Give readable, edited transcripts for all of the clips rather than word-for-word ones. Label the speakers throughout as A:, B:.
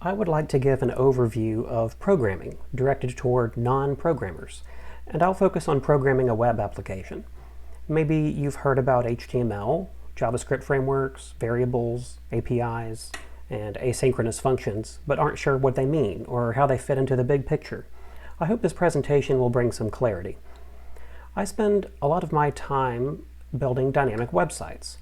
A: I would like to give an overview of programming directed toward non-programmers, and I'll focus on programming a web application. Maybe you've heard about HTML, JavaScript frameworks, variables, APIs, and asynchronous functions, but aren't sure what they mean or how they fit into the big picture. I hope this presentation will bring some clarity. I spend a lot of my time building dynamic websites.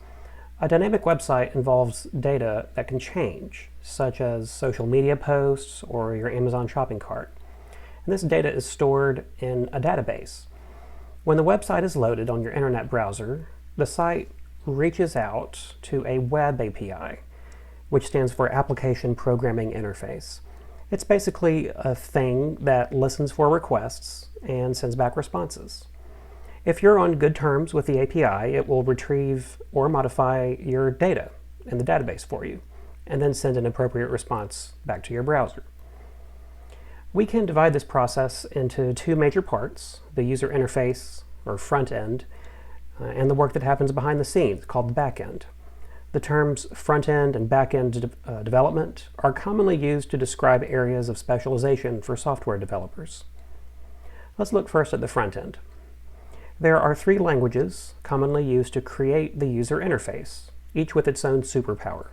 A: A dynamic website involves data that can change, such as social media posts or your Amazon shopping cart. And this data is stored in a database. When the website is loaded on your internet browser, the site reaches out to a web API, which stands for Application Programming Interface. It's basically a thing that listens for requests and sends back responses. If you're on good terms with the API, it will retrieve or modify your data in the database for you, and then send an appropriate response back to your browser. We can divide this process into two major parts: the user interface, or front end, and the work that happens behind the scenes, called the back end. The terms front end and back end development are commonly used to describe areas of specialization for software developers. Let's look first at the front end. There are three languages commonly used to create the user interface, each with its own superpower: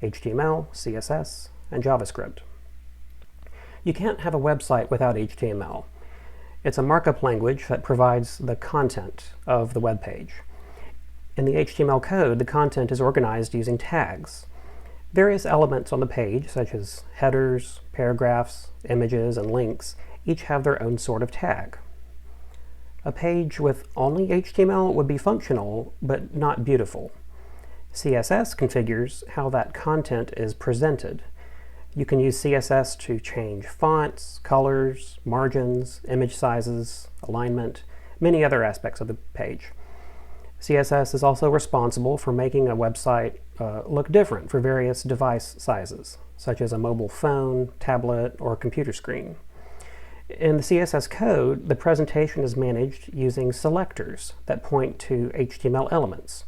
A: HTML, CSS, and JavaScript. You can't have a website without HTML. It's a markup language that provides the content of the web page. In the HTML code, the content is organized using tags. Various elements on the page, such as headers, paragraphs, images, and links, each have their own sort of tag. A page with only HTML would be functional, but not beautiful. CSS configures how that content is presented. You can use CSS to change fonts, colors, margins, image sizes, alignment, many other aspects of the page. CSS is also responsible for making a website look different for various device sizes, such as a mobile phone, tablet, or computer screen. In the CSS code, the presentation is managed using selectors that point to HTML elements.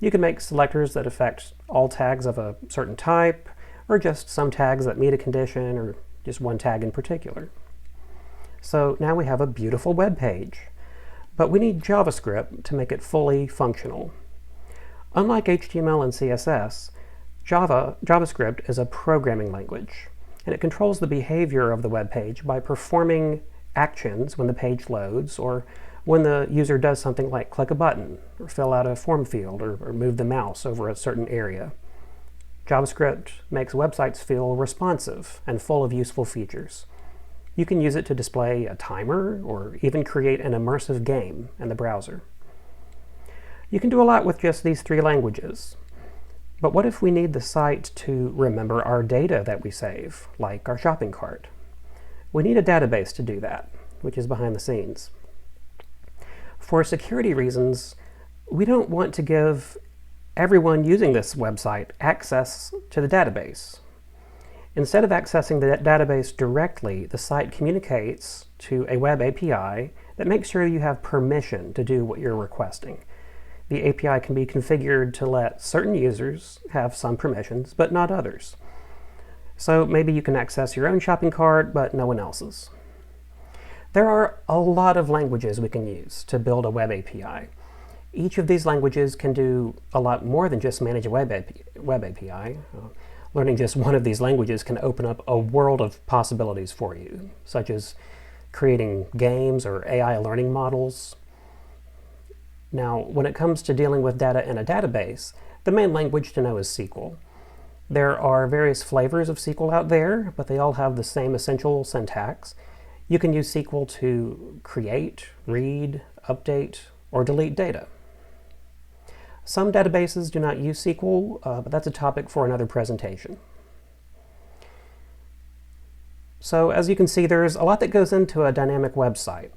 A: You can make selectors that affect all tags of a certain type, or just some tags that meet a condition, or just one tag in particular. So now we have a beautiful web page, but we need JavaScript to make it fully functional. Unlike HTML and CSS, JavaScript is a programming language, and it controls the behavior of the web page by performing actions when the page loads, or when the user does something like click a button, or fill out a form field, or move the mouse over a certain area. JavaScript makes websites feel responsive and full of useful features. You can use it to display a timer, or even create an immersive game in the browser. You can do a lot with just these three languages. But what if we need the site to remember our data that we save, like our shopping cart? We need a database to do that, which is behind the scenes. For security reasons, we don't want to give everyone using this website access to the database. Instead of accessing the database directly, the site communicates to a web API that makes sure you have permission to do what you're requesting. The API can be configured to let certain users have some permissions, but not others. So maybe you can access your own shopping cart, but no one else's. There are a lot of languages we can use to build a web API. Each of these languages can do a lot more than just manage a web API. Learning just one of these languages can open up a world of possibilities for you, such as creating games or AI learning models. Now, when it comes to dealing with data in a database, the main language to know is SQL. There are various flavors of SQL out there, but they all have the same essential syntax. You can use SQL to create, read, update, or delete data. Some databases do not use SQL, but that's a topic for another presentation. So as you can see, there's a lot that goes into a dynamic website.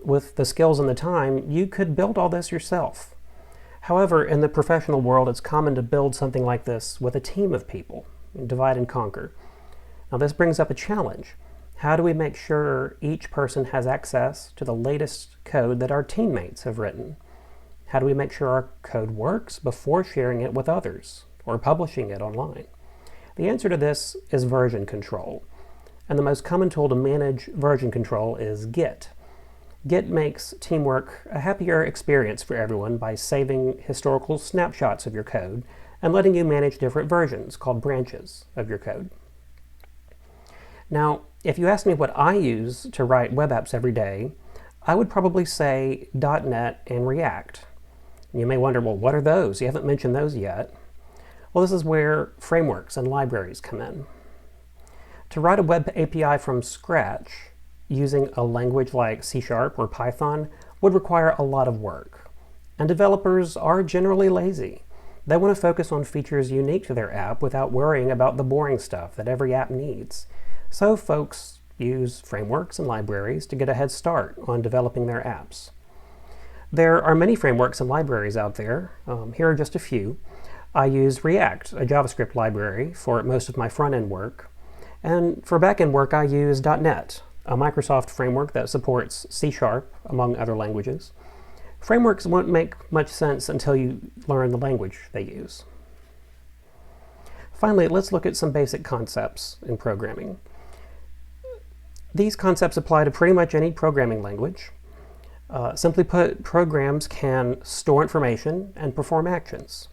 A: With the skills and the time, you could build all this yourself. However, in the professional world, it's common to build something like this with a team of people, and divide and conquer. Now this brings up a challenge. How do we make sure each person has access to the latest code that our teammates have written? How do we make sure our code works before sharing it with others or publishing it online? The answer to this is version control. And the most common tool to manage version control is Git. Git makes teamwork a happier experience for everyone by saving historical snapshots of your code and letting you manage different versions, called branches, of your code. Now, if you ask me what I use to write web apps every day, I would probably say .NET and React. You may wonder, well, what are those? You haven't mentioned those yet. Well, this is where frameworks and libraries come in. To write a web API from scratch using a language like C# or Python would require a lot of work. And developers are generally lazy. They want to focus on features unique to their app without worrying about the boring stuff that every app needs. So folks use frameworks and libraries to get a head start on developing their apps. There are many frameworks and libraries out there. Here are just a few. I use React, a JavaScript library, for most of my front-end work. And for back-end work, I use .NET, a Microsoft framework that supports C#, among other languages. Frameworks won't make much sense until you learn the language they use. Finally, let's look at some basic concepts in programming. These concepts apply to pretty much any programming language. Simply put, programs can store information and perform actions.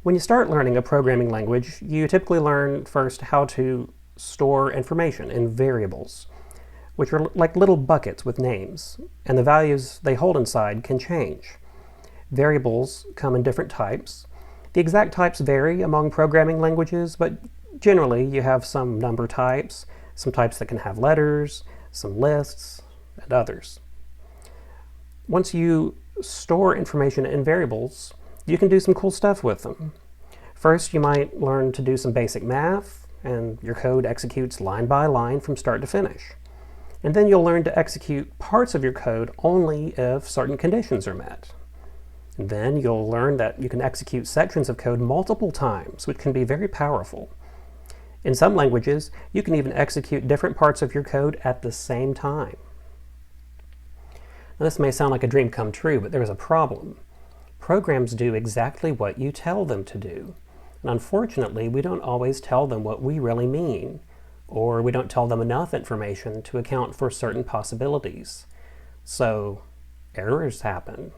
A: When you start learning a programming language, you typically learn first how to store information in variables, which are like little buckets with names, and the values they hold inside can change. Variables come in different types. The exact types vary among programming languages, but generally you have some number types, some types that can have letters, some lists, and others. Once you store information in variables, you can do some cool stuff with them. First, you might learn to do some basic math, and your code executes line by line from start to finish. And then you'll learn to execute parts of your code only if certain conditions are met. And then you'll learn that you can execute sections of code multiple times, which can be very powerful. In some languages, you can even execute different parts of your code at the same time. Now, this may sound like a dream come true, but there is a problem. Programs do exactly what you tell them to do. And unfortunately, we don't always tell them what we really mean, or we don't tell them enough information to account for certain possibilities. So, errors happen.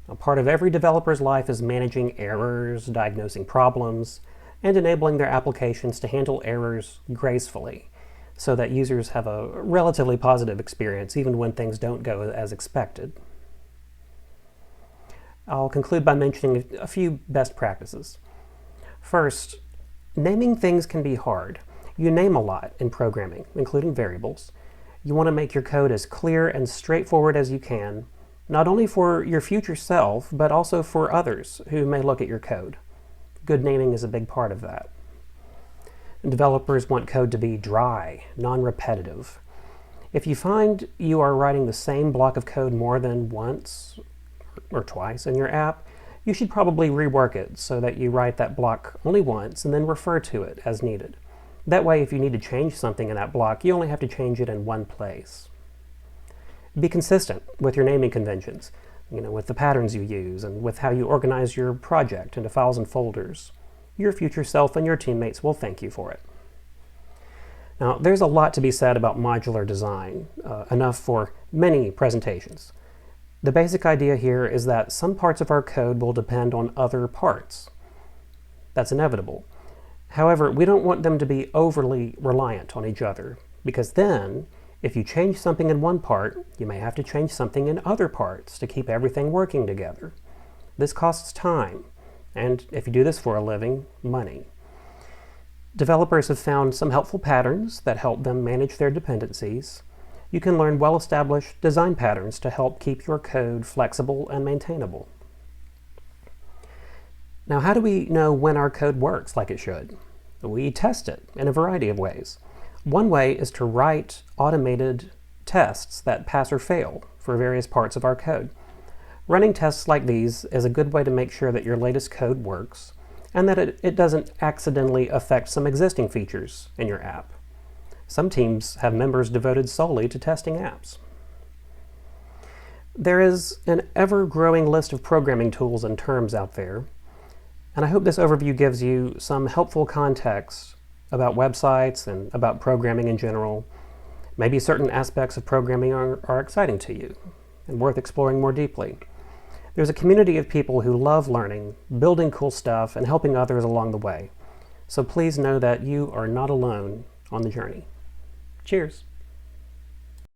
A: A part of every developer's life is managing errors, diagnosing problems, and enabling their applications to handle errors gracefully, so that users have a relatively positive experience even when things don't go as expected. I'll conclude by mentioning a few best practices. First, naming things can be hard. You name a lot in programming, including variables. You want to make your code as clear and straightforward as you can, not only for your future self, but also for others who may look at your code. Good naming is a big part of that. Developers want code to be dry, non-repetitive. If you find you are writing the same block of code more than once or twice in your app, you should probably rework it so that you write that block only once and then refer to it as needed. That way, if you need to change something in that block, you only have to change it in one place. Be consistent with your naming conventions, with the patterns you use and with how you organize your project into files and folders. Your future self and your teammates will thank you for it. Now, there's a lot to be said about modular design, enough for many presentations. The basic idea here is that some parts of our code will depend on other parts. That's inevitable. However, we don't want them to be overly reliant on each other, because then, if you change something in one part, you may have to change something in other parts to keep everything working together. This costs time, and if you do this for a living, money. Developers have found some helpful patterns that help them manage their dependencies. You can learn well-established design patterns to help keep your code flexible and maintainable. Now, how do we know when our code works like it should? We test it in a variety of ways. One way is to write automated tests that pass or fail for various parts of our code. Running tests like these is a good way to make sure that your latest code works and that it doesn't accidentally affect some existing features in your app. Some teams have members devoted solely to testing apps. There is an ever-growing list of programming tools and terms out there, and I hope this overview gives you some helpful context about websites and about programming in general. Maybe certain aspects of programming are exciting to you and worth exploring more deeply. There's a community of people who love learning, building cool stuff, and helping others along the way. So please know that you are not alone on the journey. Cheers.